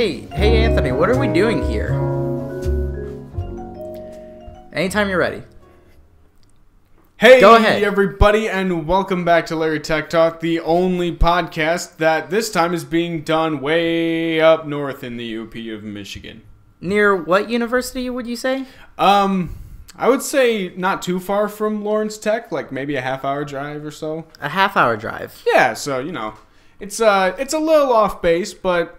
Hey, Anthony, what are we doing here? Anytime you're ready. Hey, Go ahead. everybody, and welcome back to Larry Tech Talk, the only podcast that this time is being done way up north in the UP of Michigan. Near what university would you say? I would say not too far from Lawrence Tech, like maybe a half-hour drive or so. A half-hour drive. Yeah, so, you know, it's a little off base, but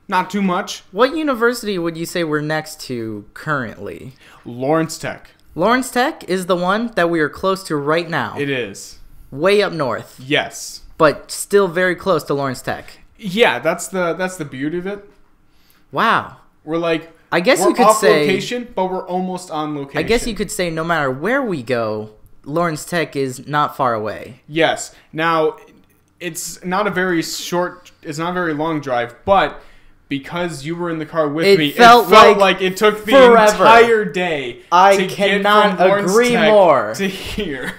not too much. What university would you say we're next to currently? Lawrence Tech. Lawrence Tech is the one that we are close to right now. It is. Way up north. Yes. But still very close to Lawrence Tech. Yeah, that's the beauty of it. Wow. We're like, I guess we're you could off say location, but we're almost on location. I guess you could say no matter where we go, Lawrence Tech is not far away. Yes. Now, it's not a very long drive, but because you were in the car with me, it felt like it took the forever. entire day I cannot agree more. To here.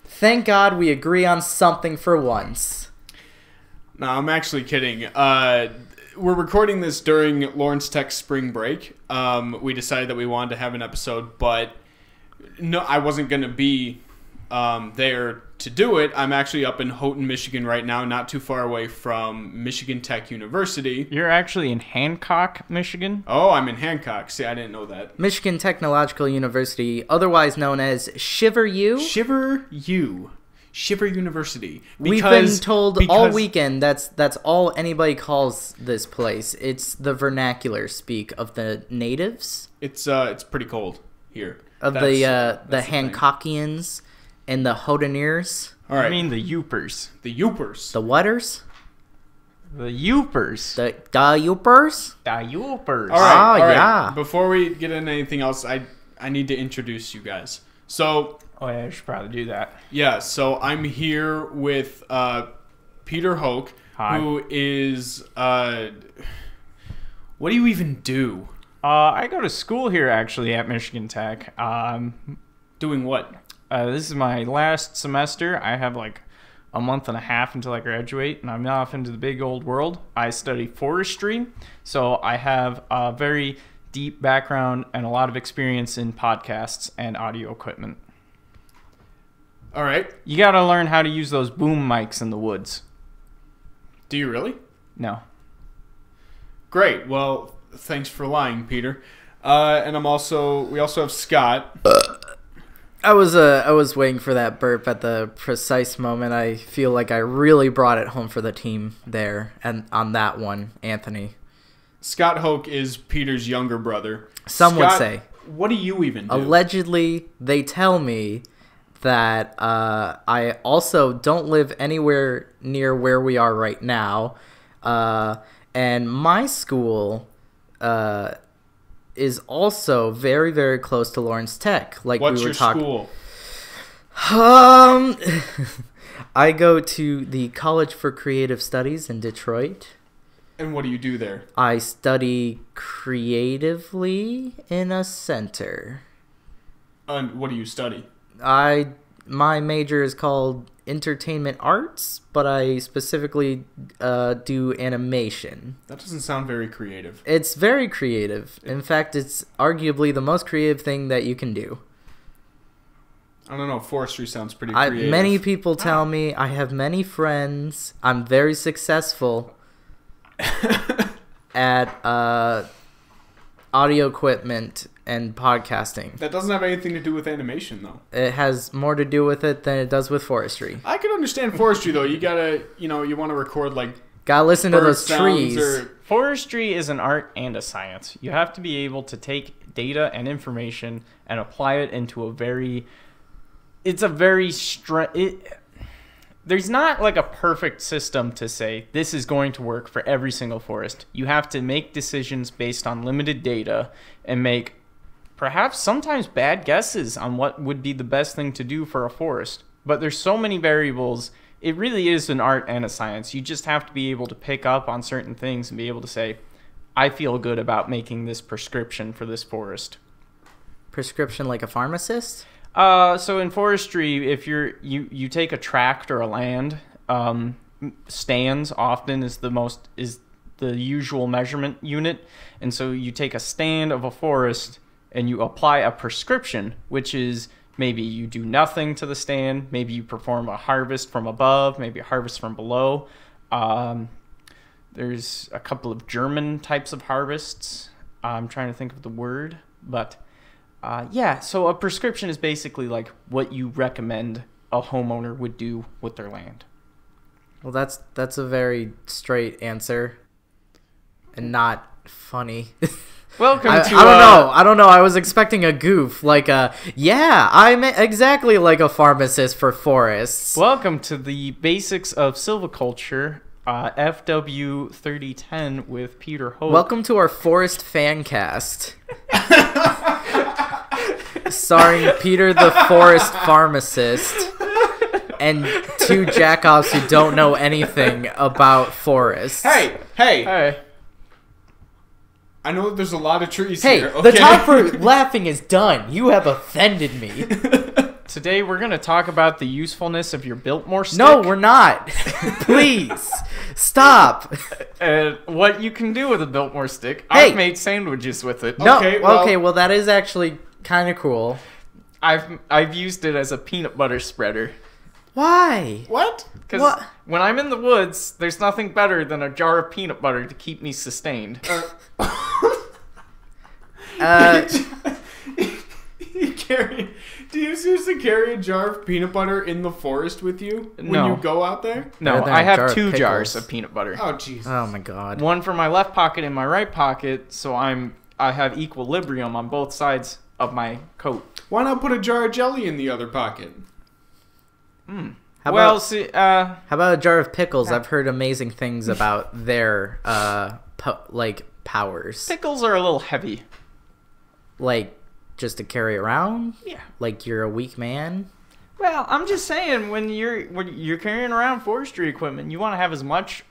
Thank God we agree on something for once. No, I'm actually kidding. We're recording this during Lawrence Tech spring break. We decided that we wanted to have an episode, but no, I wasn't going to be there to do it. I'm actually up in Houghton, Michigan right now, not too far away from Michigan Tech University. You're actually in Hancock, Michigan? Oh, I'm in Hancock. See, I didn't know that. Michigan Technological University, otherwise known as Shiver U. Shiver University. We've been told all weekend that's all anybody calls this place. It's the vernacular speak of the natives. It's pretty cold here. Of the Hancockians and the Houdiniers. All right. I mean the Yoopers. The Yoopers. The Whatters? The Yoopers. The Yoopers? The Yoopers. All right. Yeah. Before we get into anything else, I need to introduce you guys. So... Oh, yeah, I should probably do that. Yeah, so I'm here with Peter Hoch, Hi. who is... what do you even do? I go to school here, actually, at Michigan Tech. Doing what? This is my last semester. I have like a month and a half until I graduate, and I'm off into the big old world. I study forestry, so I have a very deep background and a lot of experience in podcasts and audio equipment. All right. You got to learn how to use those boom mics in the woods. Do you really? No. Great. Well, thanks for lying, Peter. And we also have Scott. I was waiting for that burp at the precise moment. I feel like I really brought it home for the team there and on that one, Anthony. Scott Hoch is Peter's younger brother. Some Scott, would say. What do you even do? Allegedly, they tell me that I also don't live anywhere near where we are right now. And my school is also very, very close to Lawrence Tech. Like What's we were your talking. school? I go to the College for Creative Studies in Detroit. And what do you do there? I study creatively in a center. And what do you study? My major is called entertainment arts, but I specifically do animation. That doesn't sound very creative. It's very creative. In fact, it's arguably the most creative thing that you can do. I don't know. Forestry sounds pretty creative. Many people tell me I have many friends. I'm very successful at audio equipment and podcasting. That doesn't have anything to do with animation, though. It has more to do with it than it does with forestry. I can understand forestry, though. You gotta, you want to record, like... Gotta listen to those sounds trees. Forestry is an art and a science. You have to be able to take data and information and apply it into a very... It's a very... There's not like a perfect system to say this is going to work for every single forest. You have to make decisions based on limited data and make perhaps sometimes bad guesses on what would be the best thing to do for a forest. But there's so many variables. It really is an art and a science. You just have to be able to pick up on certain things and be able to say, I feel good about making this prescription for this forest. Prescription like a pharmacist? So in forestry, if you take a tract or a land, stands often is the usual measurement unit. And so you take a stand of a forest and you apply a prescription, which is maybe you do nothing to the stand, maybe you perform a harvest from above, maybe a harvest from below. There's a couple of German types of harvests. I'm trying to think of the word, but yeah, so a prescription is basically like what you recommend a homeowner would do with their land. Well, that's a very straight answer and not funny. Welcome to I don't know. I was expecting a goof like yeah, I'm exactly like a pharmacist for forests. Welcome to the basics of silviculture, FW 3010 with Peter Hoch. Welcome to our forest fan cast. Starring Peter the Forest Pharmacist and two jackoffs who don't know anything about forests. Hey. I know that there's a lot of trees Hey, here. Okay? the time for laughing is done. You have offended me. Today we're going to talk about the usefulness of your Biltmore stick. No, we're not. Please, stop. What you can do with a Biltmore stick. Hey. I've made sandwiches with it. No, Okay, well, that is actually kind of cool. I've used it as a peanut butter spreader. Why? What? Because What? when I'm in the woods, there's nothing better than a jar of peanut butter to keep me sustained. Do you seriously carry a jar of peanut butter in the forest with you when No. you go out there? No, Better than I a jar have of 2 pickles. jars of peanut butter. Oh, jeez. Oh my god. One for my left pocket and my right pocket, so I have equilibrium on both sides of my coat. Why not put a jar of jelly in the other pocket? How Well, about, see, how about a jar of pickles? I've heard amazing things about their powers. pickles are a little heavy. Like just to carry around? Yeah. Like you're a weak man? Well, I'm just saying when you're carrying around forestry equipment, you want to have as much.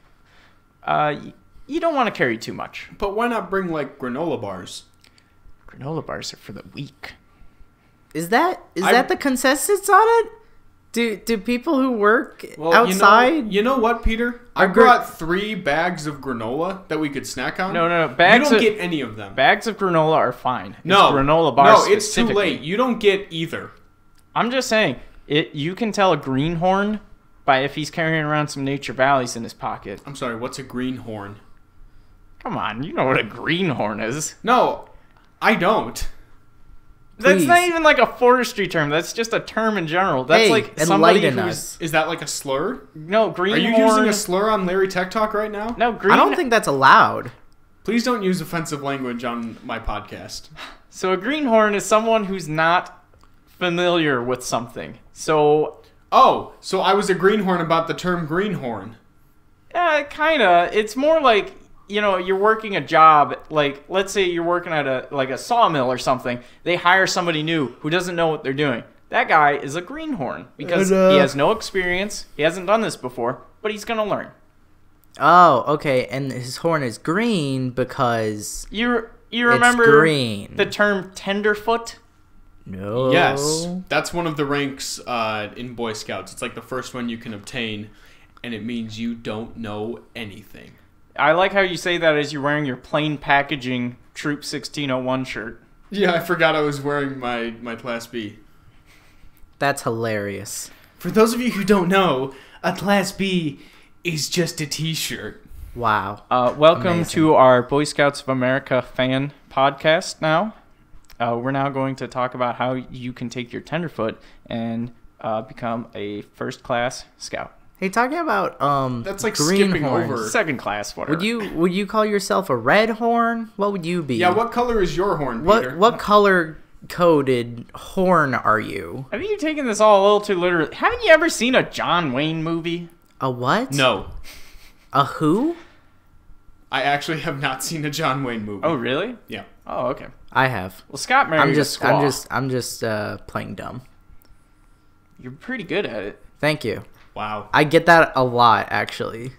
You don't want to carry too much. But why not bring, like, granola bars? Granola bars are for the weak. Is that the consensus on it? Do people who work Well, outside? You know what, Peter? I Are gr- brought 3 bags of granola that we could snack on. No. Bags You don't of, get any of them. bags of granola are fine. It's No. granola bars. No, it's too specifically. late. You don't get either. I'm just saying, you can tell a greenhorn by if he's carrying around some Nature Valleys in his pocket. I'm sorry, what's a greenhorn? Come on, you know what a greenhorn is. No, I don't. That's Please. not even like a forestry term. That's just a term in general. That's Hey, like somebody enlighten who's us. Is that like a slur? no Are greenhorn. you using a slur on Larry Tech Talk right now? No I don't think that's allowed. Please don't use offensive language on my podcast. So a greenhorn is someone who's not familiar with something. So Oh, so I was a greenhorn about the term greenhorn. kinda. It's more like, you're working a job, like, let's say you're working at a sawmill or something. They hire somebody new who doesn't know what they're doing. That guy is a greenhorn because he has no experience. He hasn't done this before, but he's going to learn. Oh, okay. And his horn is green because You it's remember green. the term tenderfoot? No. Yes, that's one of the ranks in Boy Scouts. It's like the first one you can obtain, and it means you don't know anything. I like how you say that as you're wearing your plain packaging Troop 1601 shirt. Yeah, I forgot I was wearing my Class B. That's hilarious. For those of you who don't know, a Class B is just a t-shirt. Wow. Welcome Amazing. to our Boy Scouts of America fan podcast now. We're now going to talk about how you can take your tenderfoot and become a first-class scout. Hey, talking about That's like green skipping horns. over. Second class, whatever. Would you call yourself a red horn? What would you be? Yeah, what color is your horn, Peter? What color coded horn are you? I think you're taking this all a little too literally. Haven't you ever seen a John Wayne movie? A what? No, A who? I actually have not seen a John Wayne movie. Oh, really? Yeah. Oh, okay. I have. Well, Scott married a squaw. I'm just playing dumb. You're pretty good at it. Thank you. Wow. I get that a lot, actually.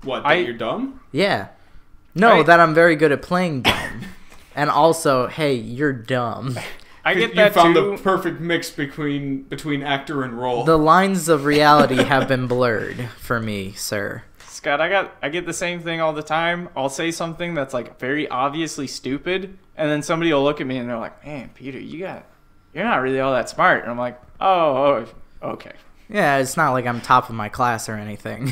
What, that you're dumb? Yeah. No, I- that I'm very good at playing dumb. And also, hey, you're dumb. I get You that found too. the perfect mix between actor and role. The lines of reality have been blurred for me, sir. Scott, I get the same thing all the time. I'll say something that's like very obviously stupid, and then somebody will look at me and they're like, "Man, Peter, you're not really all that smart." And I'm like, "Oh, okay." Yeah, it's not like I'm top of my class or anything.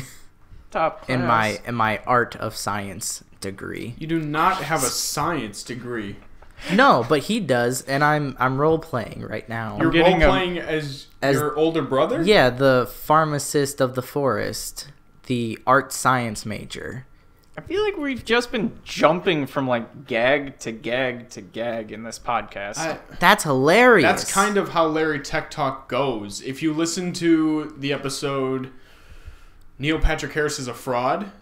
Top class. in my art of science degree. You do not have a science degree. No, but he does, and I'm role playing right now. You're role playing as your older brother? Yeah, the pharmacist of the forest, the art science major. I feel like we've just been jumping from like gag to gag to gag in this podcast. That's hilarious. That's kind of how Larry Tech Talk goes. If you listen to the episode Neil Patrick Harris is a fraud,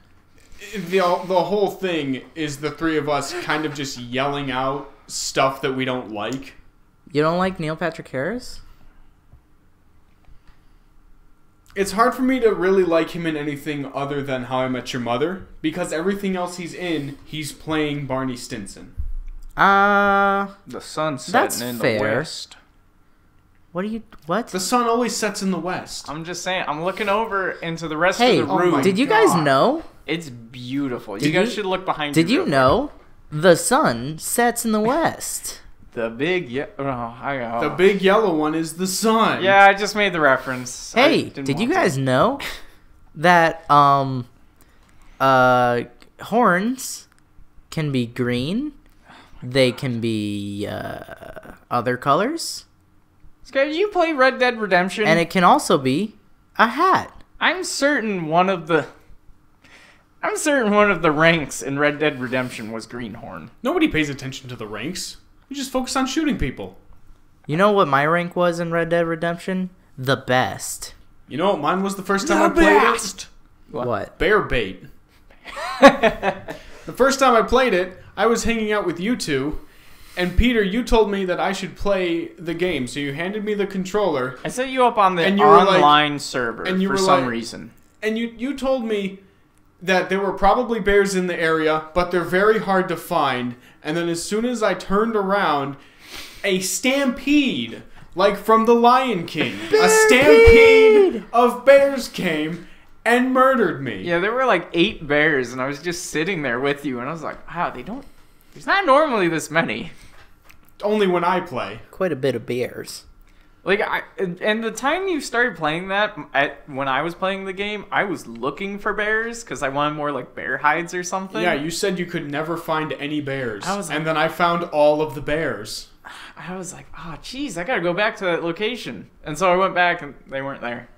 the whole thing is the three of us kind of just yelling out stuff that we don't like. You don't like Neil Patrick Harris? It's hard for me to really like him in anything other than How I Met Your Mother, because everything else he's in, he's playing Barney Stinson. The sun's setting in the west. What? The sun always sets in the west. I'm just saying, I'm looking over into the rest of the room. Did you guys know? It's beautiful. You guys should look behind you. Did you know the sun sets in the west? The big The big yellow one is the sun. Yeah, I just made the reference. Hey, did you guys know that horns can be green? They can be other colors. Scott, you play Red Dead Redemption? And it can also be a hat. I'm certain one of the ranks in Red Dead Redemption was Greenhorn. Nobody pays attention to the ranks. You just focus on shooting people. You know what my rank was in Red Dead Redemption? The best. You know what mine was the first time I played it? What? Bear bait. The first time I played it, I was hanging out with you two, and Peter, you told me that I should play the game, so you handed me the controller. I set you up on the online server for some reason. And you told me that there were probably bears in the area, but they're very hard to find. And then as soon as I turned around, a stampede, like from The Lion King, a stampede of bears came and murdered me. Yeah, there were like 8 bears, and I was just sitting there with you, and I was like, wow, there's not normally this many. Only when I play. Quite a bit of bears. Like, and the time you started playing that, when I was playing the game, I was looking for bears because I wanted more like bear hides or something. Yeah, you said you could never find any bears. And then I found all of the bears. I was like, oh, geez, I gotta go back to that location. And so I went back and they weren't there.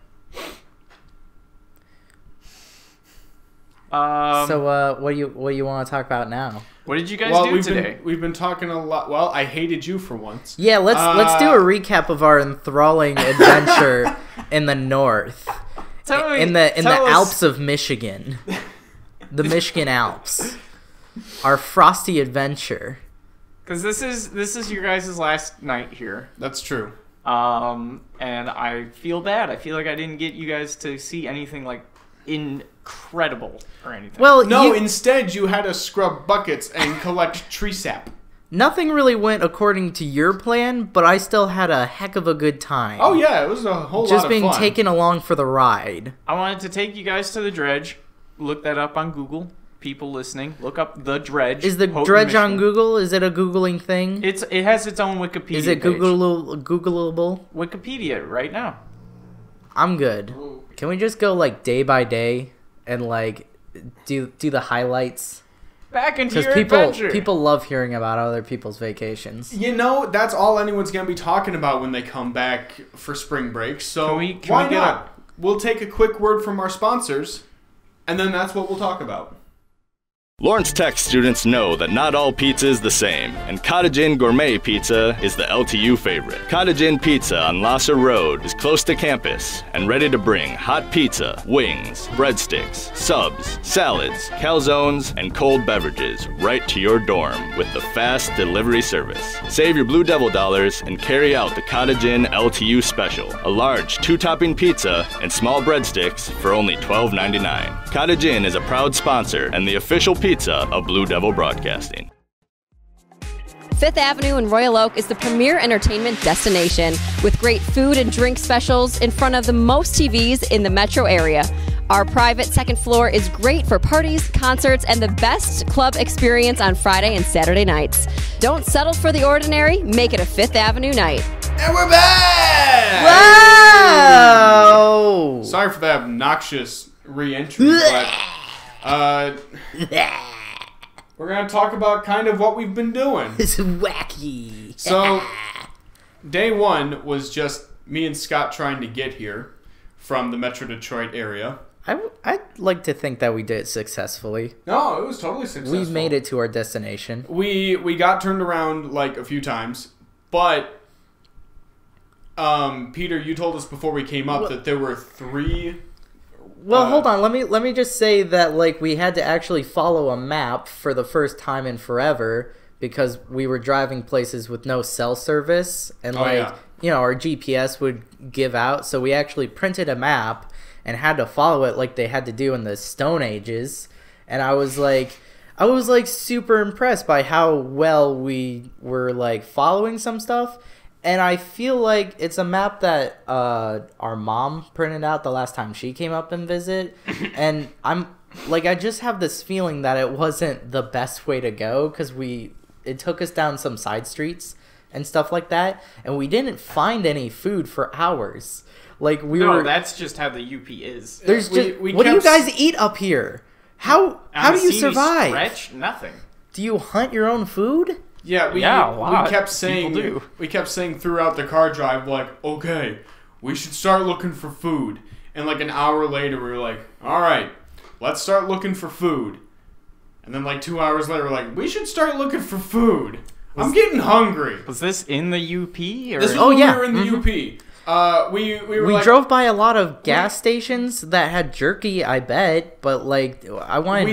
So what do you want to talk about now? What did you guys do today? We've been talking a lot. Well, I hated you for once. Yeah, let's do a recap of our enthralling adventure in the north. In the Alps of Michigan. The Michigan Alps. Our frosty adventure. Because this is your guys' last night here. That's true. And I feel bad. I feel like I didn't get you guys to see anything like incredible or anything. Well, instead you had to scrub buckets and collect tree sap. Nothing really went according to your plan, but I still had a heck of a good time. Oh yeah, it was a whole lot of fun. Just being taken along for the ride. I wanted to take you guys to the dredge. Look that up on Google. People listening, look up the dredge. Is the dredge on Google? Is it a Googling thing? It has its own Wikipedia page. Is it Googleable? Wikipedia right now. I'm good. Can we just go like day by day and like do the highlights? Back into your adventure. People love hearing about other people's vacations. You know, that's all anyone's gonna be talking about when they come back for spring break. So why not? We'll take a quick word from our sponsors, and then that's what we'll talk about. Lawrence Tech students know that not all pizza is the same, and Cottage Inn Gourmet Pizza is the LTU favorite. Cottage Inn Pizza on Lasser Road is close to campus and ready to bring hot pizza, wings, breadsticks, subs, salads, calzones, and cold beverages right to your dorm with the fast delivery service. Save your Blue Devil dollars and carry out the Cottage Inn LTU special, a large 2-topping pizza and small breadsticks for only $12.99. Cottage Inn is a proud sponsor and the official pizza of Blue Devil Broadcasting. Fifth Avenue in Royal Oak is the premier entertainment destination with great food and drink specials in front of the most TVs in the metro area. Our private second floor is great for parties, concerts, and the best club experience on Friday and Saturday nights. Don't settle for the ordinary. Make it a Fifth Avenue night. And we're back! Wow! Sorry for that obnoxious re-entry, but we're going to talk about kind of what we've been doing. It's wacky. So, day one was just me and Scott trying to get here from the Metro Detroit area. I'd like to think that we did it successfully. No, it was totally successful. We made it to our destination. We got turned around like a few times, but Peter, you told us before we came up that there were 3. Well, hold on. Let me just say that like we had to actually follow a map for the first time in forever because we were driving places with no cell service and our GPS would give out. So we actually printed a map and had to follow it like they had to do in the Stone Ages. And I was like super impressed by how well we were like following some stuff. And I feel like it's a map that our mom printed out the last time she came up and visit. And I just have this feeling that it wasn't the best way to go because it took us down some side streets and stuff like that. And we didn't find any food for hours. Like that's just how the UP is. There's what do you guys eat up here? How do you survive? Stretch? Nothing. Do you hunt your own food? Yeah, we kept saying do. We kept saying throughout the car drive, like, okay, we should start looking for food. And like an hour later, we were like, all right, let's start looking for food. And then like 2 hours later, we're like, we should start looking for food. I'm getting hungry. Was this in the UP? Or? This was when we were in the UP. We drove by a lot of gas stations that had jerky, I bet, but like I want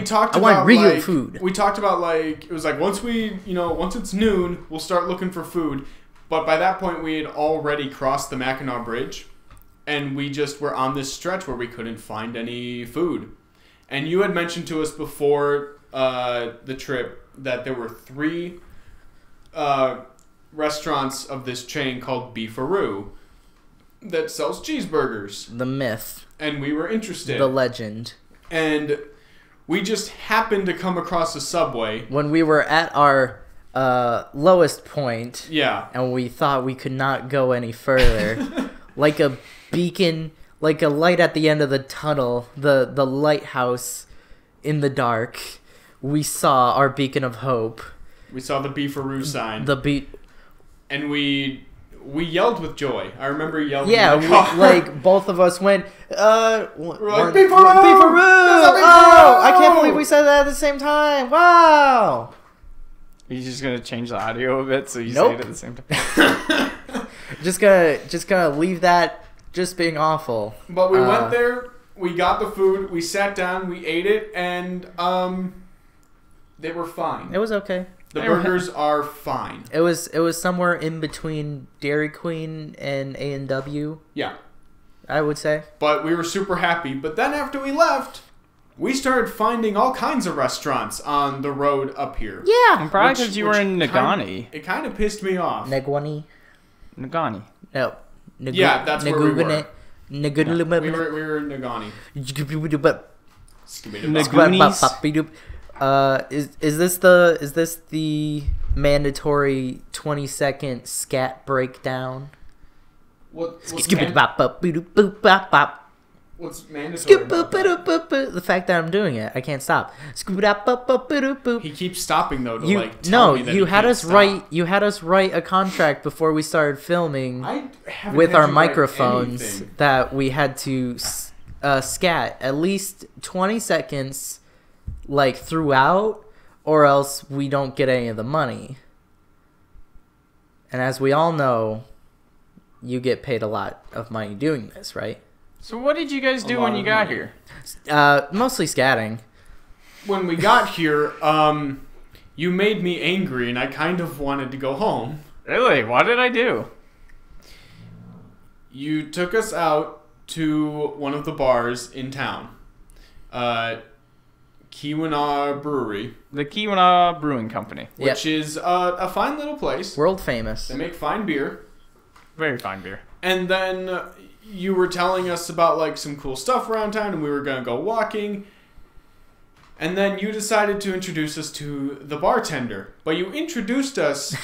real food. We talked about like it was like once it's noon, we'll start looking for food. But by that point, we had already crossed the Mackinac Bridge, and we just were on this stretch where we couldn't find any food. And you had mentioned to us before the trip that there were 3 restaurants of this chain called Beefaroo that sells cheeseburgers. The myth. And we were interested. The legend. And we just happened to come across a Subway. When we were at our lowest point. Yeah. And we thought we could not go any further. Like a beacon, like a light at the end of the tunnel, the lighthouse in the dark. We saw our beacon of hope. We saw the Beefaroo sign. And we yelled with joy. I remember yelling. Yeah, in the car. like both of us went. We're like Beefaroo! Oh, I can't believe we said that at the same time. Wow. Are you just gonna change the audio a bit so you say it at the same time? just gonna leave that just being awful. But we went there. We got the food. We sat down. We ate it, and they were fine. It was okay. The burgers are fine. It was somewhere in between Dairy Queen and A&W. Yeah. I would say. But we were super happy. But then after we left, we started finding all kinds of restaurants on the road up here. Yeah. And probably because you were in Nagani. It kind of pissed me off. Nagani. Nagani. No. Yeah, that's where we were. We were in Nagani. Nagoonies. Is this the mandatory 20-second scat breakdown? What's mandatory about that? The fact that I'm doing it, I can't stop. He keeps stopping though to tell me that you he had can't us stop. you had us write a contract before we started filming with had our you write microphones anything. that we had to scat at least 20 seconds like throughout, or else we don't get any of the money. And as we all know, you get paid a lot of money doing this, right? So what did you guys do when you got here? Mostly scatting. When we got here, you made me angry, and I kind of wanted to go home. Really? What did I do? You took us out to one of the bars in town. Keweenaw Brewery. The Keweenaw Brewing Company. Which is a fine little place. World famous. They make fine beer. Very fine beer. And then you were telling us about like some cool stuff around town, and we were gonna go walking. And then you decided to introduce us to the bartender. But you introduced us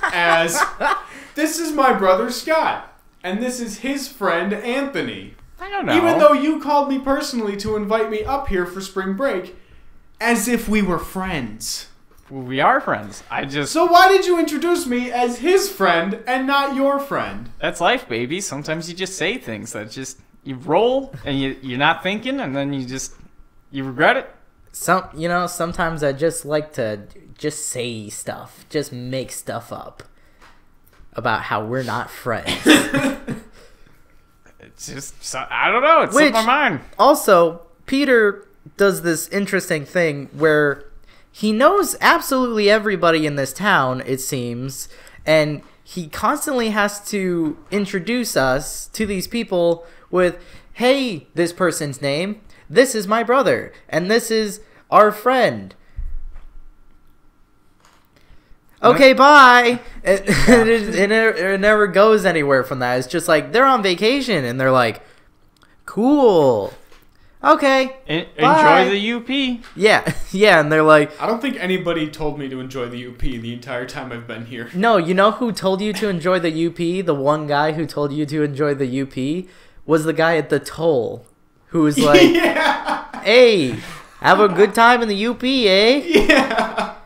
as, this is my brother Scott, and this is his friend Anthony. I don't know. Even though you called me personally to invite me up here for spring break, as if we were friends. We are friends. So why did you introduce me as his friend and not your friend? That's life, baby. Sometimes you just say things that just, you roll, and you're not thinking, and then you regret it. Sometimes I just like to just say stuff, just make stuff up about how we're not friends. It's just, I don't know, it's in my mind. Also, Peter does this interesting thing where he knows absolutely everybody in this town, it seems, and he constantly has to introduce us to these people with, hey, this person's name, this is my brother, and this is our friend. Okay, bye. It never goes anywhere from that. It's just like, they're on vacation, and they're like, cool. Okay, enjoy the UP. Yeah, and they're like... I don't think anybody told me to enjoy the UP the entire time I've been here. No, you know who told you to enjoy the UP? The one guy who told you to enjoy the UP was the guy at the toll, who was like, hey, have a good time in the UP, eh? Yeah.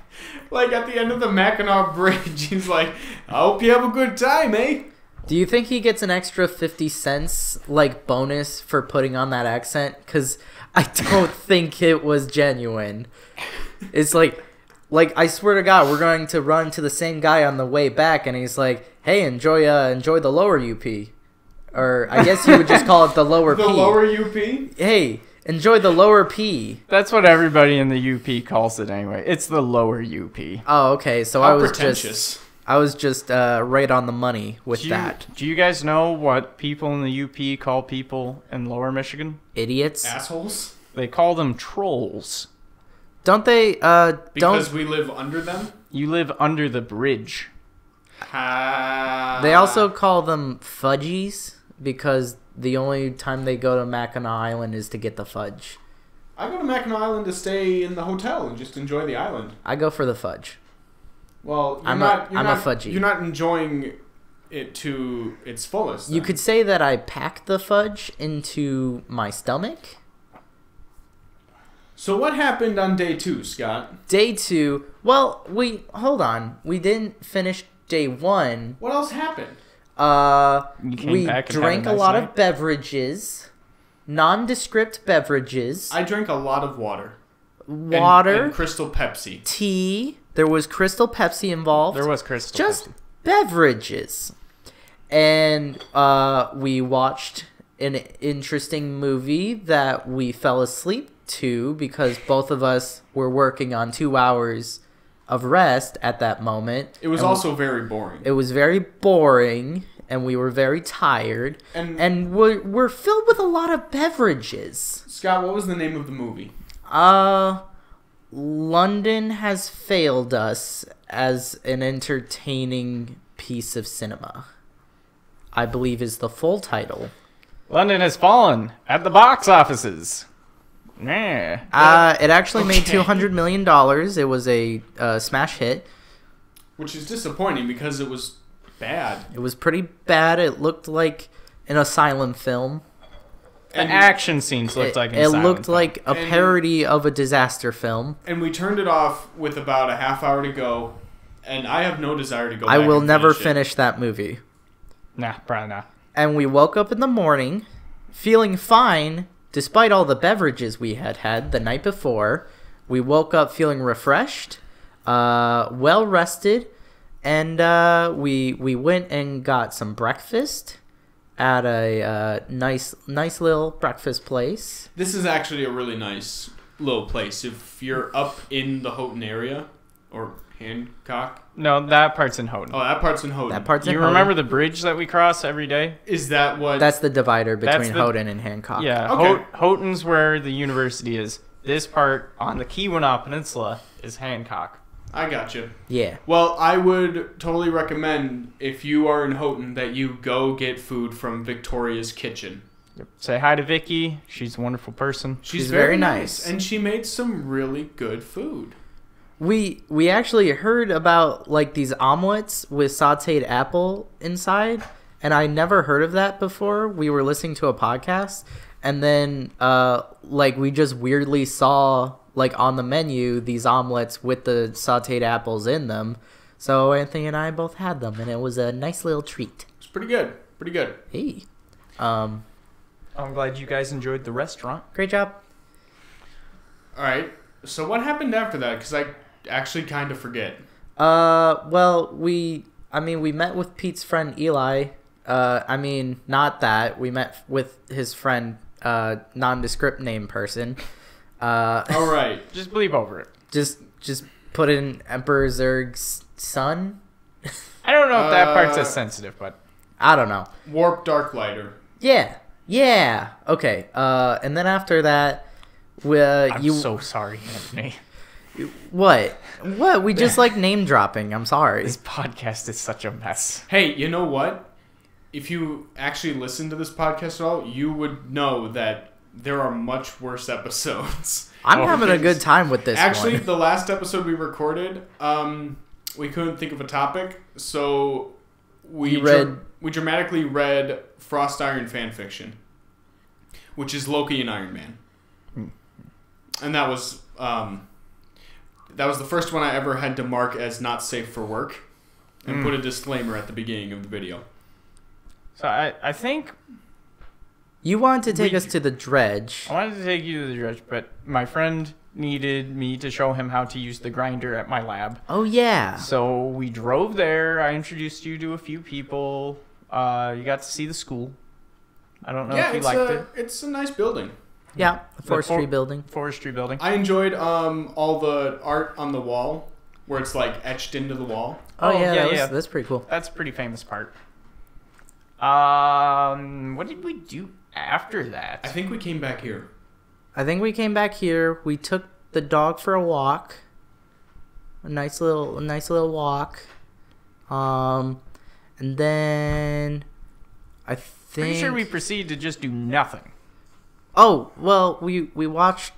Like at the end of the Mackinac Bridge, he's like, I hope you have a good time, eh? Do you think he gets an extra 50 cents, like, bonus for putting on that accent? Because I don't think it was genuine. It's like, I swear to God, we're going to run to the same guy on the way back, and he's like, hey, enjoy the lower UP. Or I guess you would just call it the lower P. The lower UP? Hey, enjoy the lower P. That's what everybody in the UP calls it anyway. It's the lower UP. Oh, okay. So How I was pretentious. just right on the money with that. Do you guys know what people in the UP call people in Lower Michigan? Idiots. Assholes? They call them trolls. Don't they? Because we live under them? You live under the bridge. They also call them fudgies because the only time they go to Mackinac Island is to get the fudge. I go to Mackinac Island to stay in the hotel and just enjoy the island. I go for the fudge. Well, I'm a fudgy. You're not enjoying it to its fullest. You could say that I pack the fudge into my stomach. So what happened on day 2, Scott? Day 2, well, hold on. We didn't finish day 1. What else happened? We drank a lot of beverages, nondescript beverages. I drank a lot of water. And Crystal Pepsi. Tea. There was Crystal Pepsi involved. There was Crystal Just Pepsi. Beverages. And we watched an interesting movie that we fell asleep to because both of us were working on 2 hours of rest at that moment. It was also very boring. It was very boring, and we were very tired. And we're filled with a lot of beverages. Scott, what was the name of the movie? London Has Failed Us as an Entertaining Piece of Cinema, I believe is the full title. London Has Fallen at the box offices. Nah. It actually made $200 million. It was a smash hit. Which is disappointing because it was bad. It was pretty bad. It looked like an asylum film. The action scenes looked like an asylum It looked film. like a parody of a disaster film. And we turned it off with about a half hour to go, and I have no desire to go back I will and never finish finish that movie. Nah, probably not. And we woke up in the morning feeling fine, despite all the beverages we had had the night before. We woke up feeling refreshed, well rested, and we went and got some breakfast at a nice little breakfast place. This is actually a really nice little place. If you're up in the Houghton area, or Hancock. No, that part's in Houghton. Oh, that part's in Houghton. You remember the bridge that we cross every day? Is that what... That's the divider between Houghton and Hancock. Yeah, okay. Houghton's where the university is. This part on the Keweenaw Peninsula is Hancock. I got you. Yeah. Well, I would totally recommend, if you are in Houghton, that you go get food from Victoria's Kitchen. Say hi to Vicky. She's a wonderful person. She's very nice. And she made some really good food. We actually heard about like these omelets with sautéed apple inside, and I never heard of that before. We were listening to a podcast, and then like we just weirdly saw like on the menu these omelets with the sautéed apples in them. So Anthony and I both had them, and it was a nice little treat. It's pretty good. Pretty good. Hey. I'm glad you guys enjoyed the restaurant. Great job. All right. So what happened after that? Because I actually kind of forget. Well, we met with Pete's friend Eli. Not that. We met with his friend, nondescript name person. All right. Just bleep over it. Just put in Emperor Zurg's son. I don't know if that part's as sensitive, but I don't know. Warp Darklighter. Yeah. Okay. And then after that, I'm so sorry, Anthony. What? We just like name dropping. I'm sorry. This podcast is such a mess. Hey, you know what? If you actually listen to this podcast at all, you would know that there are much worse episodes. I'm having a good time with this Actually, one. the last episode we recorded, we couldn't think of a topic, so we dramatically read Frost Iron fanfiction, which is Loki and Iron Man. And that was the first one I ever had to mark as not safe for work and put a disclaimer at the beginning of the video. So I think You wanted to take us to the dredge. I wanted to take you to the dredge, but my friend needed me to show him how to use the grinder at my lab. Oh, yeah. So we drove there. I introduced you to a few people. You got to see the school. I don't know if you liked it. It's a nice building. Yeah, the forestry building. Forestry building. I enjoyed all the art on the wall where it's like etched into the wall. Oh, yeah, that's pretty cool. That's a pretty famous part. What did we do after that? I think we came back here. We took the dog for a walk. A nice little walk. And then I think Pretty sure we proceeded to just do nothing. Oh, well, we watched,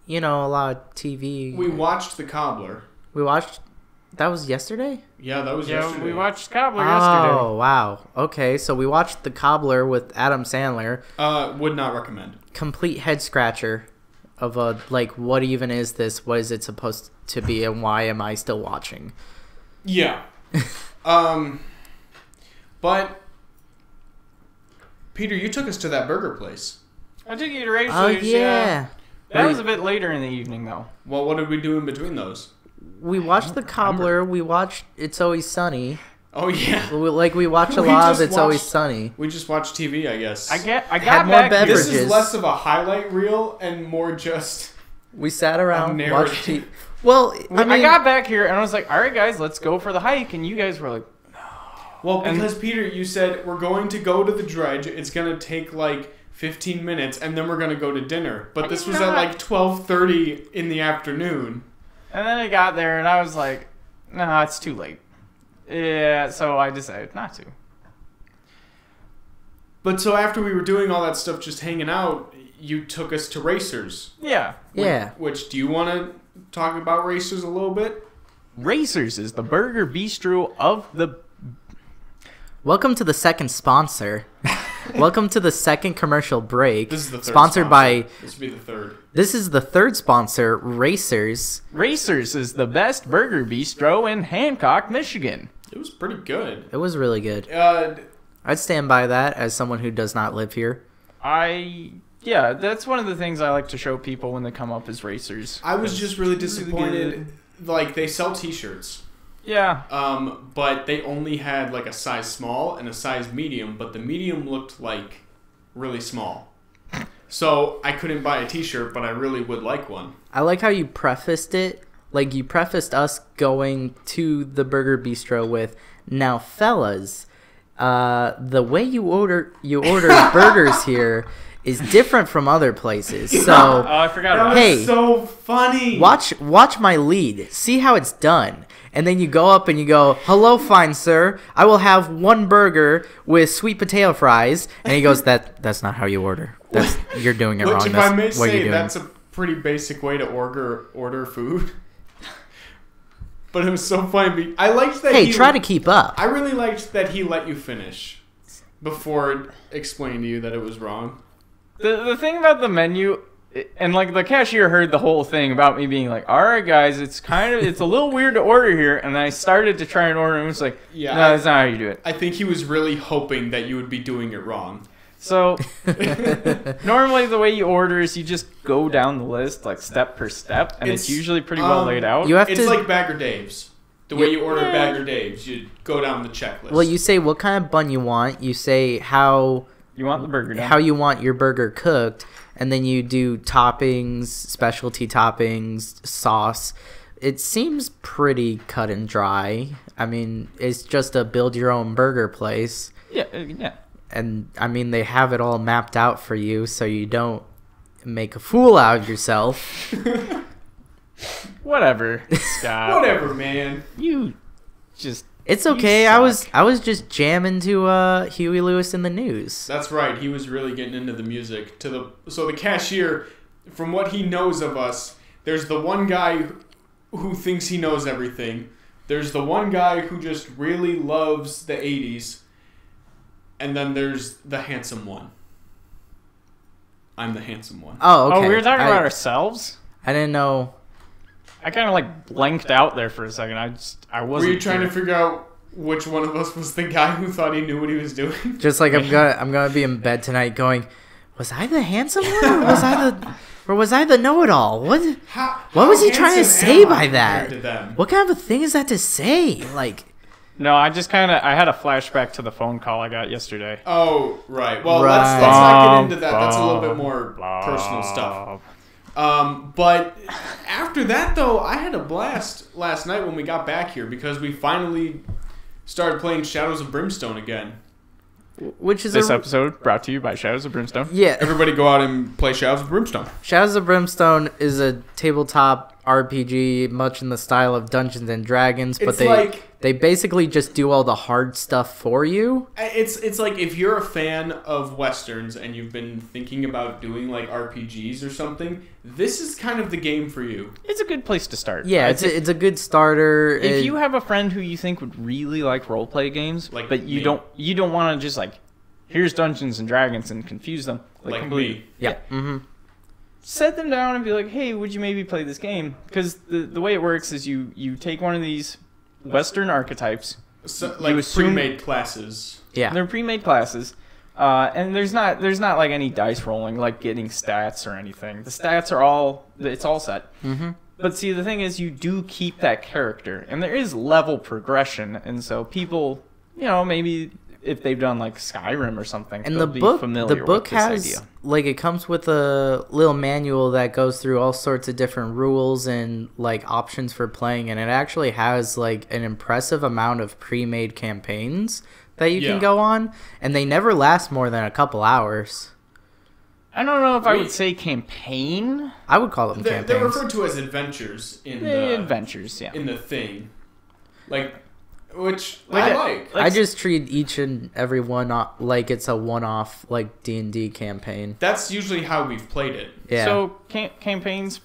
a lot of TV. We watched The Cobbler. That was yesterday? Yeah, that was yesterday. We watched Cobbler yesterday. Oh, wow. Okay, so we watched The Cobbler with Adam Sandler. Would not recommend. Complete head scratcher of what even is this? What is it supposed to be, and why am I still watching? Yeah. But Peter, you took us to that burger place. I took you to Racers. Oh, yeah. That was a bit later in the evening, though. Well, what did we do in between those? We watched The Cobbler. We watched It's Always Sunny. Oh, yeah. We watch a lot of It's Always Sunny. We just watched TV, I guess. I got more back. beverages. This is less of a highlight reel and more just... We sat around, narrative. watched TV. Well, I got back here, and I was like, all right, guys, let's go for the hike. And you guys were like... Well, because, Peter, you said, we're going to go to the dredge. It's going to take, 15 minutes, and then we're going to go to dinner. But this was at, 12:30 in the afternoon. And then I got there, and I was like, no, it's too late. Yeah, so I decided not to. But so after we were doing all that stuff, just hanging out, you took us to Racers. Yeah. Yeah. Which, do you want to talk about Racers a little bit? Racers is the burger bistro of the... Welcome to the second sponsor. Welcome to the second commercial break. This is the third sponsored sponsor. by... This will be the third. This is the third sponsor, Racers. Racers is the best burger bistro in Hancock, Michigan. It was pretty good. It was really good. I'd stand by that as someone who does not live here. Yeah, that's one of the things I like to show people when they come up as Racers. I was just really disappointed. They sell T-shirts. Yeah. But they only had a size small and a size medium, but the medium looked really small. So I couldn't buy a T-shirt, but I really would like one. I like how you prefaced it. You prefaced us going to the Burger Bistro with, now fellas, the way you order burgers here is different from other places. Oh, So I forgot That about was Hey. so funny. watch my lead. See how it's done. And then you go up and you go, "Hello, fine sir. I will have one burger with sweet potato fries." And he goes, "That's not how you order. You're doing it Which, wrong. if That's I may what you're say, doing." that's a pretty basic way to order food. But it was so funny. I liked that. Hey, try to keep up. I really liked that he let you finish before explaining to you that it was wrong. The thing about the menu, and like the cashier heard the whole thing about me being like, "All right, guys, it's a little weird to order here," and I started to try and order, and it was like, Yeah, "No, that's not how you do it." I think he was really hoping that you would be doing it wrong. So normally the way you order is you just go down the list like step per step, and it's It's, usually pretty well laid out. You have It's to. like Bagger Dave's. The way you order Bagger Dave's, you go down the checklist. Well, you say what kind of bun you want. You say how You want the burger done. how you want your burger cooked, and then you do toppings, specialty toppings, sauce. It seems pretty cut and dry. I mean, it's just a build your own burger place. Yeah. And I mean, they have it all mapped out for you so you don't make a fool out of yourself. Whatever, Scott. Whatever, man. You just. It's You okay. suck. I was just jamming to Huey Lewis in the News. That's right. He was really getting into the music. So the cashier, from what he knows of us, there's the one guy who thinks he knows everything. There's the one guy who just really loves the 80s. And then there's the handsome one. I'm the handsome one. Oh, okay. Oh, we were talking I, about ourselves. I didn't know. I kind of like blanked out there for a second. I Were wasn't. you trying to here. figure out which one of us was the guy who thought he knew what he was doing? Just like I'm gonna be in bed tonight going, was I the handsome one or was I the know-it-all? What was he trying to handsome say am I by that? compared to them? What kind of a thing is that to say? Like, No, I had a flashback to the phone call I got yesterday. Oh, right. Well, Right. let's not get into that. That's a little bit more personal stuff. But after that, though, I had a blast last night when we got back here because we finally started playing Shadows of Brimstone again. which is This episode brought to you by Shadows of Brimstone. yeah. Everybody go out and play Shadows of Brimstone. Shadows of Brimstone is a tabletop RPG, much in the style of Dungeons and Dragons, but It's they basically just do all the hard stuff for you. It's like if you're a fan of Westerns and you've been thinking about doing like RPGs or something, this is kind of the game for you. It's a good place to start. Yeah, I'd say it's a good starter. if you have a friend who you think would really like roleplay games, Like but you me. don't want to just like, here's Dungeons and Dragons and confuse them. Like completely. me. yeah. Mm-hmm. Set them down and be like, hey, would you maybe play this game? Because the way it works is you take one of these Western archetypes. So, like assume- pre-made classes. Yeah. They're pre-made classes, and there's not like any dice rolling, like getting stats or anything. The stats are it's all set. Mm-hmm. But see, the thing is, you do keep that character, and there is level progression, and so people, maybe if they've done like Skyrim or something, And they'll the be book familiar with this has idea. like it comes with a little manual that goes through all sorts of different rules and like options for playing, and it actually has like an impressive amount of pre-made campaigns that you Yeah. can go on, and they never last more than a couple hours. I don't know if I Wait. would say campaign. I would call them They're campaigns. referred to as adventures in The the adventures, yeah. in the thing, which Like I a- like. like- I just treat each and every one like it's a one-off like D&D campaign. That's usually how we've played it. Yeah. So campaigns.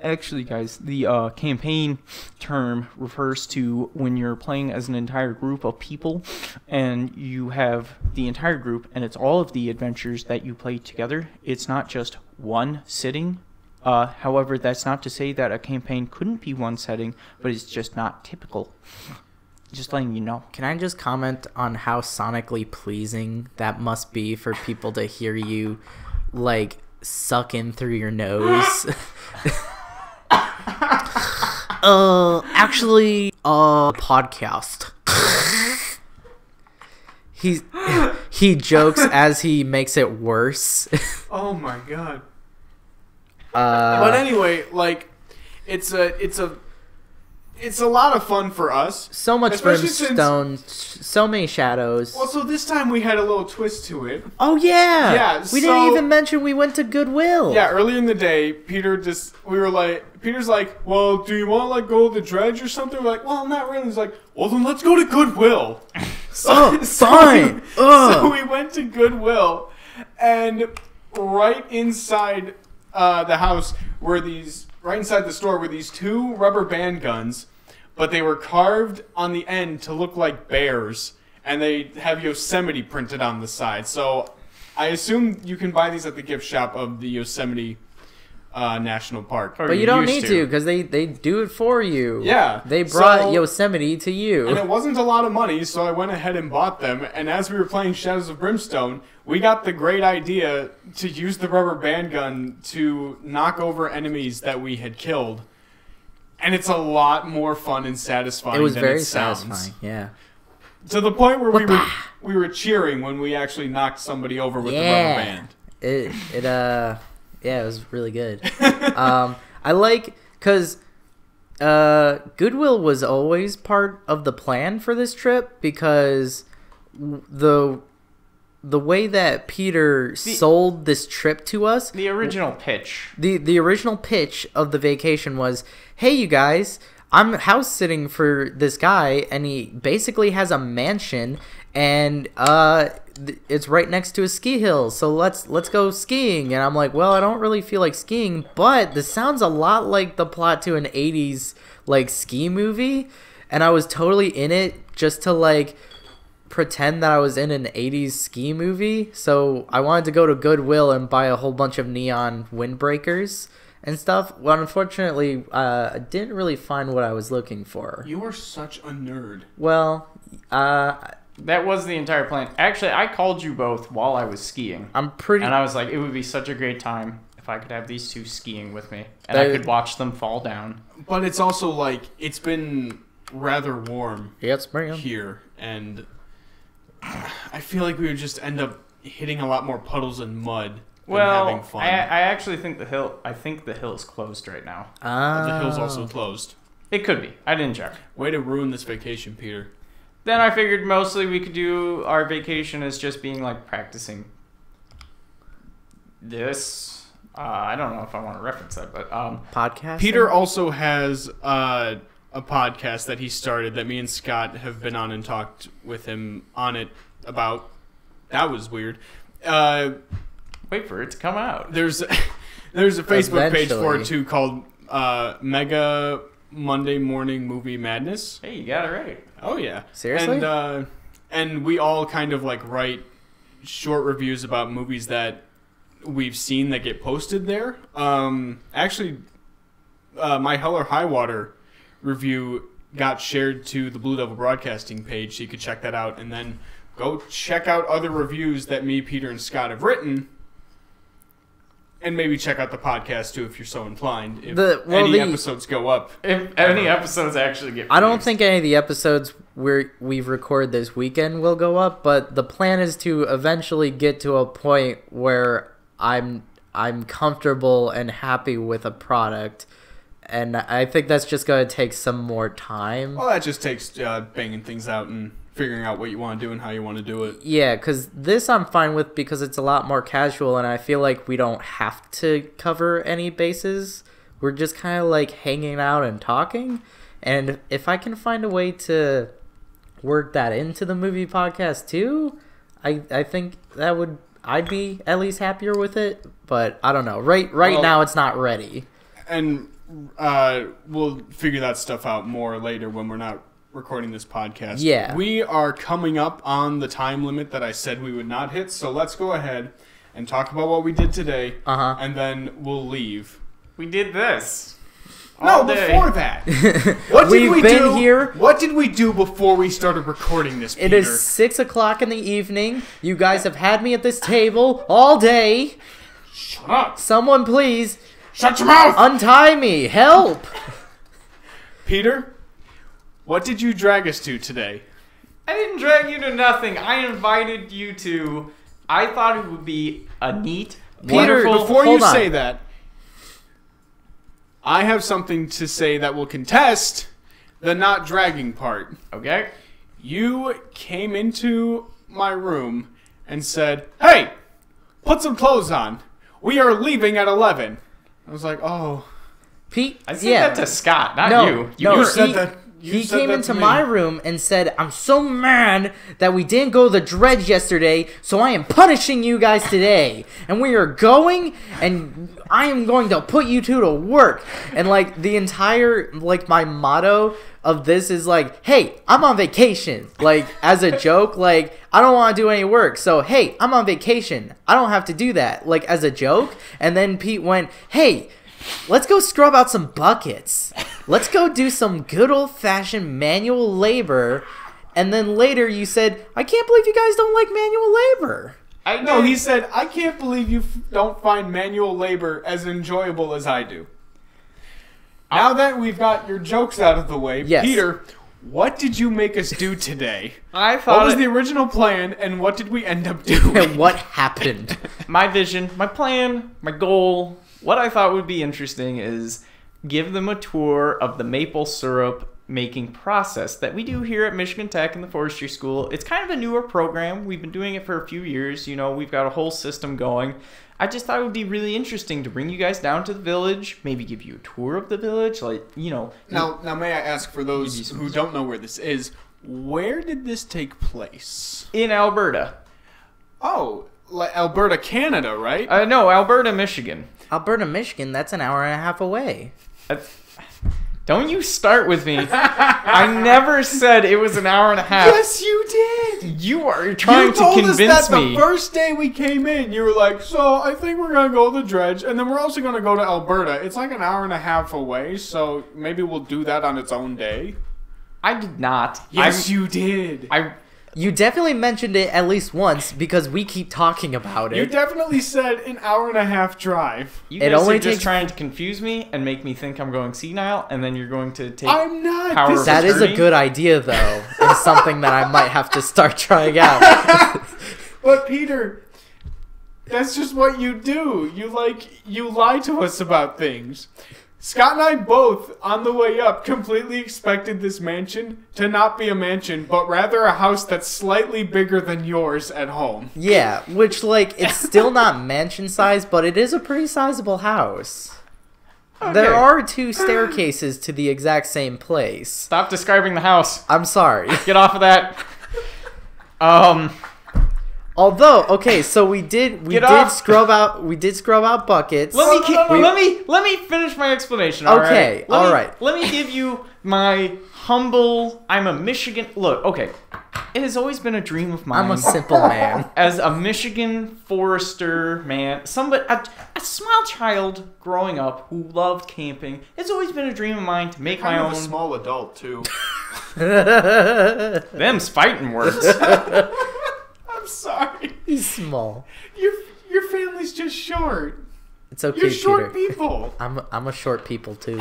Actually, guys, the campaign term refers to when you're playing as an entire group of people, and you have the entire group, and it's all of the adventures that you play together. It's not just one sitting. However, that's not to say that a campaign couldn't be one setting, but it's just not typical. Just letting you know. Can I just comment on how sonically pleasing that must be for people to hear you, like, suck in through your nose? Podcast. He jokes as he makes it worse. Oh my god. But But anyway, like, it's a it's a lot of fun for us. So much Especially brimstone, so many shadows. Well, so this time we had a little twist to it. Oh yeah, Yeah, We didn't even mention we went to Goodwill. Yeah, earlier in the day, Peter's like, well, do you want to like go to the Dredge or something? We're like, well, not really. He's like, well, then let's go to Goodwill. Fine. So we went to Goodwill, and right inside the house right inside the store were these 2 rubber band guns, but they were carved on the end to look like bears, and they have Yosemite printed on the side. So I assume you can buy these at the gift shop of the Yosemite National Park. But you don't need to because they do it for you. Yeah. They brought Yosemite to you. And it wasn't a lot of money, so I went ahead and bought them. And as we were playing Shadows of Brimstone, we got the great idea to use the rubber band gun to knock over enemies that we had killed. And it's a lot more fun and satisfying than it sounds. It was very satisfying, yeah. To the point where we were cheering when we actually knocked somebody over with the rubber band. Yeah, it was really good. I like, because Goodwill was always part of the plan for this trip, because the way that Peter sold this trip to us. The original pitch. The original pitch of the vacation was, hey, you guys, I'm house sitting for this guy, and he basically has a mansion, and it's right next to a ski hill, so let's go skiing. And I'm like, well, I don't really feel like skiing, but this sounds a lot like the plot to an 80s like ski movie, and I was totally in it just to like pretend that I was in an 80s ski movie. So I wanted to go to Goodwill and buy a whole bunch of neon windbreakers and stuff. Well, unfortunately, I didn't really find what I was looking for. You are such a nerd. Well, that was the entire plan. Actually, I called you both while I was skiing. And I was like, it would be such a great time if I could have these 2 skiing with me. And I could watch them fall down. But it's also like, it's been rather warm here. And I feel like we would just end up hitting a lot more puddles and mud than having fun. I actually think the hill is closed right now. The hill's also closed. It could be. I didn't check. Way to ruin this vacation, Peter. Then I figured mostly we could do our vacation as just being like practicing this. I don't know if I want to reference that, but podcast. Peter also has a podcast that he started that me and Scott have been on and talked with him on it about. That was weird. Wait for it to come out. There's a Facebook page for it too called Mega Monday Morning Movie Madness. Hey, you got it right. Oh yeah, seriously. And we all kind of like write short reviews about movies that we've seen that get posted there. Actually, my Hell or High Water review got shared to the Blue Devil Broadcasting page, so you could check that out, and then go check out other reviews that me, Peter, and Scott have written. And maybe check out the podcast, too, if you're so inclined. If any episodes go up. If any episodes actually get produced. I don't think any of the episodes we've recorded this weekend will go up, but the plan is to eventually get to a point where I'm comfortable and happy with a product. And I think that's just going to take some more time. Well, that just takes banging things out and figuring out what you want to do and how you want to do it. Yeah, because this I'm fine with because it's a lot more casual, and I feel like we don't have to cover any bases. We're just kind of like hanging out and talking. And if I can find a way to work that into the movie podcast too, I think I'd be at least happier with it. But I don't know. Right now it's not ready. And we'll figure that stuff out more later when we're not recording this podcast. Yeah. We are coming up on the time limit that I said we would not hit, so let's go ahead and talk about what we did today, and then we'll leave. We did this. No, before that. What did we do here? What did we do before we started recording this, Peter? It is 6 o'clock in the evening. You guys have had me at this table all day. Shut up. Someone please. Shut your mouth! Untie me. Help. Peter? What did you drag us to today? I didn't drag you to nothing. I invited you to. I thought it would be a neat, Peter, wonderful. Before you say that, I have something to say that will contest the not dragging part. Okay. You came into my room and said, "Hey, put some clothes on. We are leaving at 11." I was like, "Oh." Pete, I said that to Scott, not you. No, You said that. He came into my room and said, "I'm so mad that we didn't go to the dredge yesterday, so I am punishing you guys today. And we are going, and I am going to put you two to work." And, like, the entire, like, my motto of this is, like, "Hey, I'm on vacation." Like, as a joke, like, I don't want to do any work. So, hey, I'm on vacation. I don't have to do that. Like, as a joke. And then Pete went, "Hey, let's go scrub out some buckets. Let's go do some good old-fashioned manual labor." And then later you said, "I can't believe you guys don't like manual labor." No, he said, "I can't believe you don't find manual labor as enjoyable as I do." Now that we've got your jokes out of the way, Yes. Peter, what did you make us do today? I thought What was the original plan, and what did we end up doing? And what happened? my vision, my plan, my goal, what I thought would be interesting is give them a tour of the maple syrup making process that we do here at Michigan Tech in the forestry school. It's kind of a newer program. We've been doing it for a few years. You know, we've got a whole system going. I just thought it would be really interesting to bring you guys down to the village, maybe give you a tour of the village, like, you know. Now, may I ask, for those who don't know where this is, where did this take place? In Alberta. Oh, like Alberta, Canada, right? No, Alberta, Michigan. Alberta, Michigan, that's an hour and a half away. Don't you start with me. I never said it was an hour and a half. Yes, you did. You are trying to convince us that me. The first day we came in, you were like, "So I think we're gonna go to the dredge, and then we're also gonna go to Alberta. It's like an hour and a half away, so maybe we'll do that on its own day." I did not. Yes, you did. You definitely mentioned it at least once because we keep talking about You it. definitely said an hour and a half drive. You It guys only are just takes- trying to confuse me and make me think I'm going senile, and then you're going to take. I'm not. Power of That is a attorney? good idea, though. It's something that I might have to start trying out. But Peter, that's just what you do. You lie to us about things. Scott and I both, on the way up, completely expected this mansion to not be a mansion, but rather a house that's slightly bigger than yours at home. Yeah, which, like, it's still not mansion size, but it is a pretty sizable house. There are 2 staircases to the exact same place. Stop describing the house. I'm sorry. Get off of that. Although, okay, so we did off. scrub out buckets. Let me finish my explanation. Okay, all all right. right. Let me give you my humble. I'm a Michigan. Look, okay. It has always been a dream of mine. I'm a simple man. As a Michigan forester man, a small child growing up who loved camping, it's always been a dream of mine to make my own. small adult, too. Them's fighting words. I'm sorry. He's small. Your family's just short. It's okay, You're short Peter. people. I'm a short people too.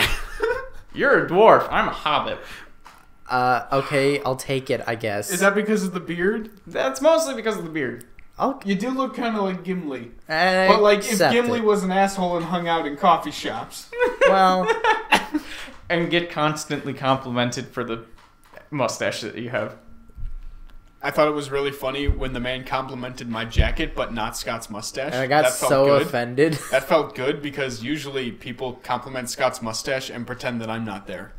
You're a dwarf. I'm a hobbit. Okay, I'll take it, I guess. Is that because of the beard? That's mostly because of the beard. You do look kind of like Gimli. I But, like, if accept Gimli it. was an asshole and hung out in coffee shops. Well, And get constantly complimented for the mustache that you have. I thought it was really funny when the man complimented my jacket, but not Scott's mustache. and I got That felt so good. offended. That felt good because usually people compliment Scott's mustache and pretend that I'm not there.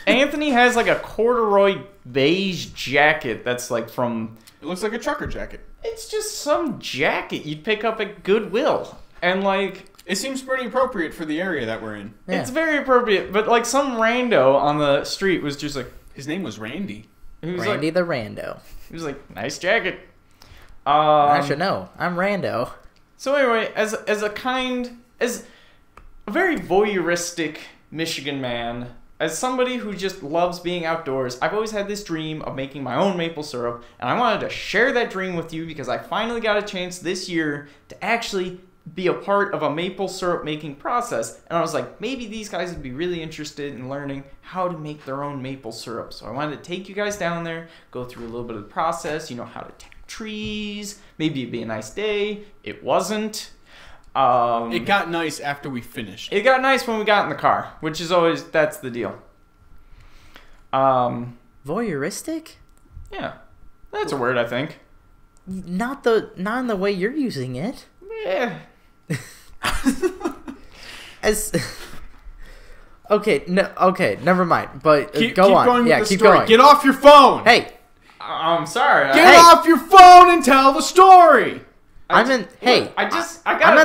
Anthony has like a corduroy beige jacket that's like from... It looks like a trucker jacket. It's just some jacket you'd pick up at Goodwill. And like... It seems pretty appropriate for the area that we're in. Yeah. It's very appropriate. But like some rando on the street was just like... His name was Randy. He was Randy like, the Rando. he was like, nice jacket. I should know. I'm Rando. So anyway, as a very voyeuristic Michigan man, as somebody who just loves being outdoors, I've always had this dream of making my own maple syrup, and I wanted to share that dream with you because I finally got a chance this year to actually be a part of a maple syrup making process. And I was like, maybe these guys would be really interested in learning how to make their own maple syrup. So I wanted to take you guys down there, go through a little bit of the process, you know, how to tap trees. Maybe it'd be a nice day. It wasn't. It got nice after we finished. It got nice when we got in the car, which is always, that's the deal. Voyeuristic? Yeah, that's a word, I think. Not in the way you're using it. Yeah. As okay, never mind. But Keep go on. going with Yeah, the keep story. going. Get off your phone. Hey, I'm sorry. Get Hey. off your phone and tell the story. I'm at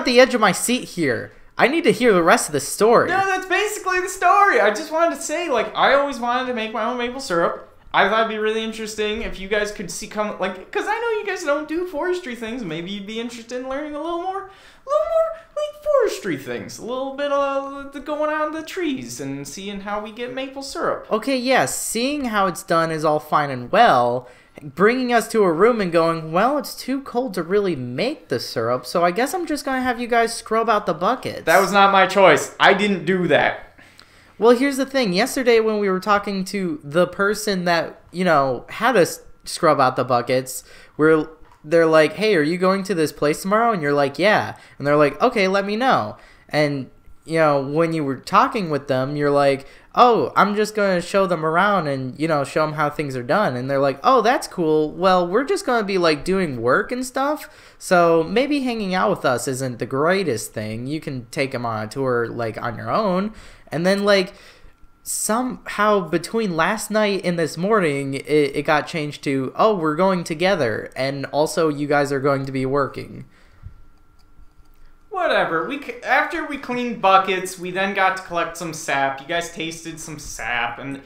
the edge of my seat here. I need to hear the rest of the story. No, that's basically the story. I just wanted to say, like, I always wanted to make my own maple syrup. I thought it'd be really interesting if you guys could because I know you guys don't do forestry things. Maybe you'd be interested in learning a little more, like forestry things. A little bit of going on the trees and seeing how we get maple syrup. Okay, yes, seeing how it's done is all fine and well. Bringing us to a room and going, well, it's too cold to really make the syrup, so I guess I'm just going to have you guys scrub out the buckets. That was not my choice. I didn't do that. Well, here's the thing. Yesterday when we were talking to the person that, had us scrub out the buckets, they're like, hey, are you going to this place tomorrow? And you're like, yeah. And they're like, okay, let me know. And, when you were talking with them, you're like, oh, I'm just going to show them around and, show them how things are done. And they're like, oh, that's cool. Well, we're just going to be, doing work and stuff. So maybe hanging out with us isn't the greatest thing. You can take them on a tour, on your own. And then, somehow between last night and this morning, it got changed to, oh, we're going together. And also, you guys are going to be working. Whatever. After we cleaned buckets, we then got to collect some sap. You guys tasted some sap, and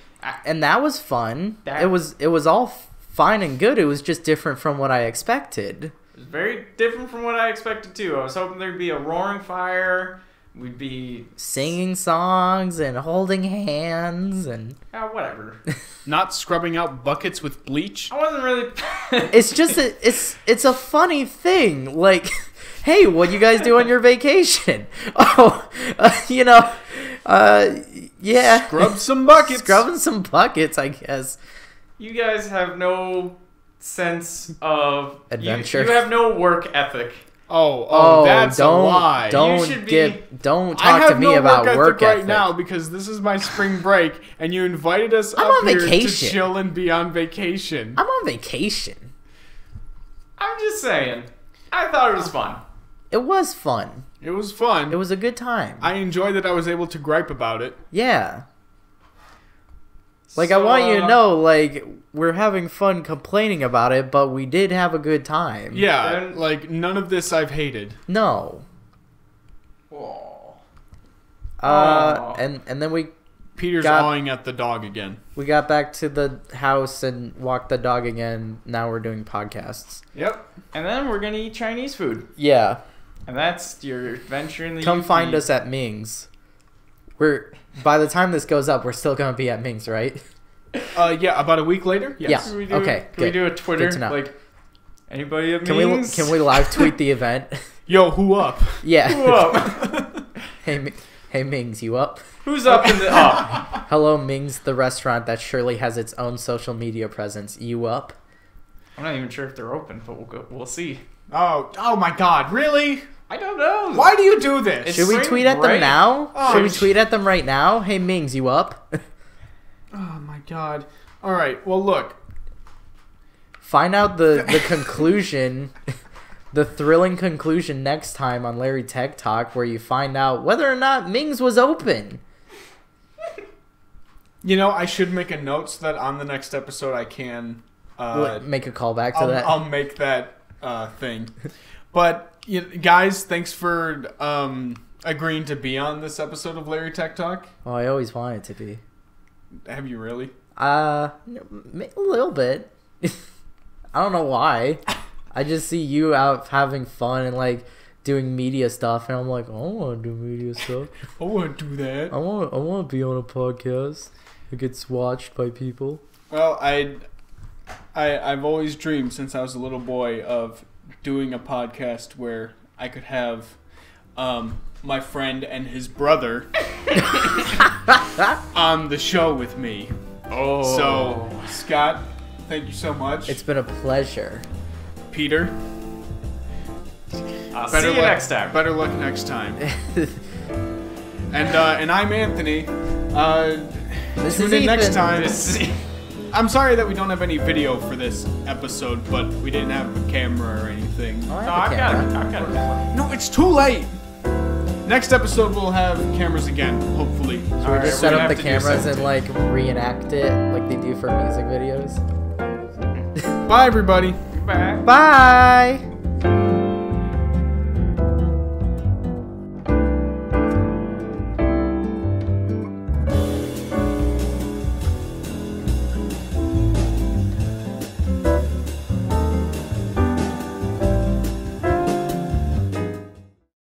that was fun. It was all fine and good. It was just different from what I expected. It was very different from what I expected too. I was hoping there'd be a roaring fire. We'd be singing songs and holding hands and whatever. Not scrubbing out buckets with bleach. I wasn't really. It's just it's a funny thing. Hey, what you guys do on your vacation? Oh, yeah. Scrub some buckets. Scrubbing some buckets, I guess. You guys have no sense of adventure. You have no work ethic. Oh, that's a lie. Don't talk to me about work ethic right now because this is my spring break and you invited us up here to chill and be on vacation. I'm on vacation. I'm just saying. I thought it was fun. It was fun. It was fun. It was a good time. I enjoyed that I was able to gripe about it. Yeah. I want you to know, we're having fun complaining about it, but we did have a good time. Yeah, none of this I've hated. No. Oh. And then Peter's awing at the dog again. We got back to the house and walked the dog again. Now we're doing podcasts. Yep. And then we're going to eat Chinese food. Yeah. And that's your adventure in the Come UP. find us at Ming's. By the time this goes up, we're still going to be at Ming's, right? Yeah, about a week later. Yes. Yeah. Can we do a Twitter? Anybody at Ming's? Can we live tweet the event? Yo, who up? Yeah. Who up? Hey Ming's, you up? Who's up in the Hello Ming's, the restaurant that surely has its own social media presence. You up? I'm not even sure if they're open, but we'll see. Oh my God! Really? I don't know. Why do you do this? Should we tweet at them now? Oh, Should we tweet at them right now? Hey Ming's, you up? Oh my God! All right. Well, look. Find out the conclusion, the thrilling conclusion next time on Larry Tech Talk, where you find out whether or not Ming's was open. I should make a note so that on the next episode I can make a callback to that. I'll make that thing. But guys, thanks for agreeing to be on this episode of Larry Tech Talk. Oh, I always wanted to be. Have you really? A little bit. I don't know why. I just see you out having fun and doing media stuff, and I'm like, I want to do media stuff. I want to do that. I want to be on a podcast that gets watched by people. Well, I've always dreamed since I was a little boy of doing a podcast where I could have my friend and his brother on the show with me. Oh. So, Scott, thank you so much. It's been a pleasure. Peter, I'll see you next time. Better luck next time. And I'm Anthony. This Tune is in next Ethan. time. I'm sorry that we don't have any video for this episode, but we didn't have a camera or anything. Oh, I No, have a camera. I've got a camera. No, it's too late. Next episode we'll have cameras again, hopefully. Should we Alright, just we're set gonna up the have to do cameras something. and like reenact it like they do for music videos? Bye, everybody. Bye. Bye!